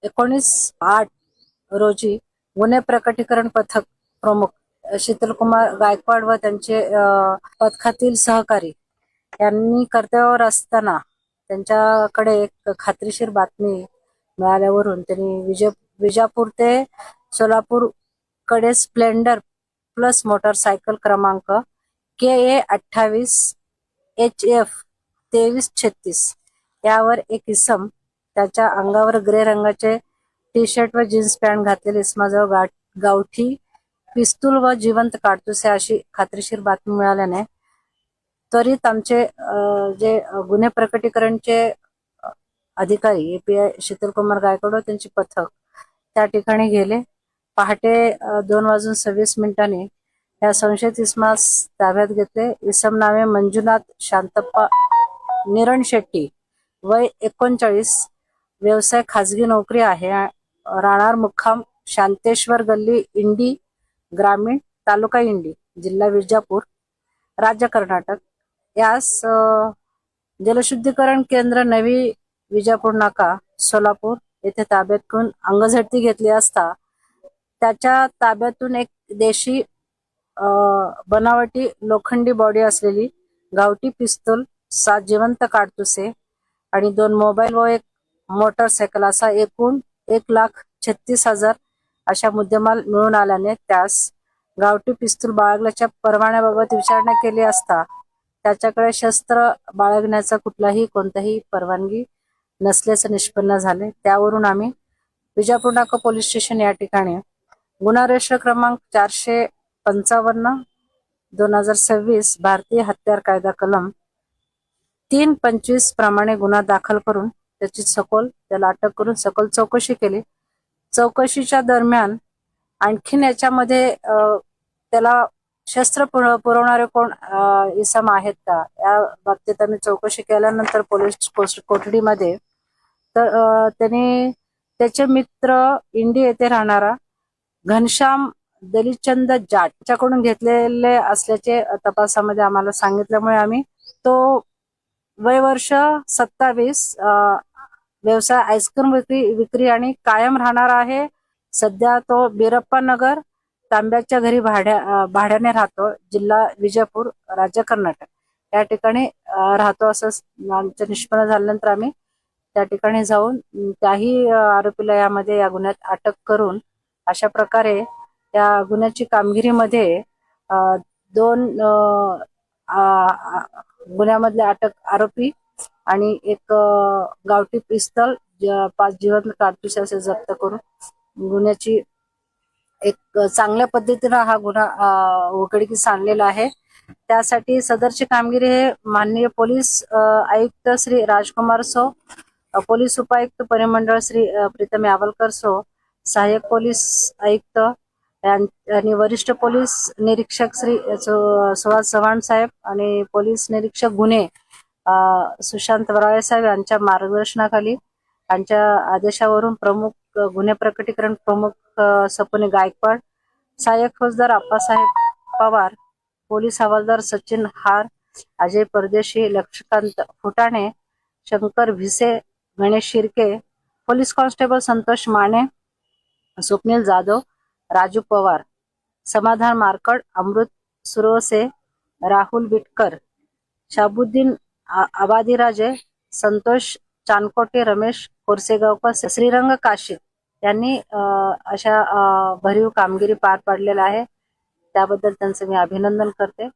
19/8 रोजी गुन्हे प्रकटीकरण पथक प्रमुख शीतलकुमार गायकवाड व त्यांचे पथकातील सहकारी यांनी कर्तव्यावर असताना त्यांच्याकडे एक खात्रीशीर बातमी मिळाल्यावरून त्यांनी विजापूर ते सोलापूर कडे स्प्लेंडर प्लस मोटरसायकल क्रमांक KA28HF 2336 यावर एक इसम त्याच्या अंगावर ग्रे रंगाचे टी शर्ट व जीन्स पॅन्ट घातलेले इसमाजवळ गावठी पिस्तूल व जिवंत काडतुसे अशी खात्रीशीर बातमी मिळाल्याने त्वरित आमचे जे गुन्हे प्रकटीकरणचे अधिकारी API शीतलकुमार गायकवाड त्यांची पथक त्या ठिकाणी गेले. पहाटे 2:26 या संशयित इसमास ताब्यात घेतले. इसम नावे मंजुनाथ शांतप्पा निरण शेट्टी, वय 39, व्यवसाय खाजगी नोकरी आहे, राहणार मुक्काम शांतेश्वर गल्ली, इंडी ग्रामीण, तालुका इंडी, जिल्हा विजापूर, राज्य कर्नाटक. यास जलशुद्धीकरण केंद्र नवी विजापूर नाका सोलापूर येथे ताब्यात घेऊन अंगझडती घेतली असता त्याच्या ताब्यातून एक देशी बनावटी लोखंडी बॉडी असलेली गावठी पिस्तूल, 7 जिवंत काडतुसे आणि 2 मोबाईल व एक मोटरसायकल असा एकूण 1,36,000 अशा मुद्देमाल मिळून आल्याने त्यास गावठी पिस्तूल बाळगल्याच्या परवान्याबाबत विचारणा केली असता त्याच्याकडे शस्त्र बाळगण्याचा कोणताही परवानगी नसल्याचे निष्पन्न झाले. त्यावरून आम्ही विजापूर नाका पोलीस स्टेशन या ठिकाणी गुन्हा रजिस्टर क्रमांक 455/2026 भारतीय हत्यार कायदा कलम 325 प्रमाणे गुन्हा दाखल करून त्याला अटक करून सखोल चौकशी केली. चौकशीच्या दरम्यान आणखीन याच्यामध्ये त्याला शस्त्र पुरवणारे कोण इसम आहेत का या बाबतीत आम्ही चौकशी केल्यानंतर पोलीस कोठडीमध्ये तर त्यांनी त्याचे मित्र इंडी येथे राहणारा घनश्याम दलिचंद जाट त्याच्याकडून घेतलेले असल्याचे तपासामध्ये आम्हाला सांगितल्यामुळे आम्ही तो वय वर्ष 27, व्यवसाय आईस्क्रीम विक्री आणि कायम राहणार आहे. सध्या तो बिरप्पा नगर तांब्याच्या घरी भाड्याने राहतो, जिल्हा विजापूर, राज्य कर्नाटक या ठिकाणी राहतो असं आमचं निष्पन्न झाल्यानंतर आम्ही त्या ठिकाणी जाऊन त्याही आरोपीला या गुन्ह्यात अटक करून अशा प्रकारे त्या गुन्ह्याची कामगिरीमध्ये 2 गुन्ह्यामधले अटक आरोपी आणि एक गावठी पिस्तल, 5 जिवंत काडतुसे असे जप्त करून गुन्ह्याची एक चांगल्या पद्धतीने हा गुन्हा उघडकीस आणलेला आहे. त्यासाठी सदरची कामगिरी हे माननीय पोलीस आयुक्त श्री राजकुमार सो, पोलीस उपायुक्त परिमंडळ श्री प्रीतम यावलकर सो, सहाय्यक पोलीस आयुक्त आणि वरिष्ठ पोलीस निरीक्षक श्री सुहास चव्हाण साहेब आणि पोलीस निरीक्षक गुन्हे सुशांत वराळे साहेब यांच्या मार्गदर्शनाखाली यांच्या आदेशावरून प्रमुख गुन्हे प्रकटीकरण प्रमुख सपने गायकवाड, सहाय्यक फौजदार आप्पासाहेब पवार, पोलीस हवालदार सचिन हार, अजय परदेशी, लक्ष्मीकांत फुटाणे, शंकर भिसे, गणेश शिर्के, पोलीस कॉन्स्टेबल संतोष माने, स्वप्नील जाधव, राजू पवार, समाधान मारकड, अमृत सुरोसे, राहुल बिटकर, शाबुद्दीन आबादीराजे, संतोष चानकोटे, रमेश कोरसेगावकर, श्रीरंग काशीद यांनी अशा भरीव कामगिरी पार पाडलेला आहे. त्याबद्दल त्यांचं मी अभिनंदन करते.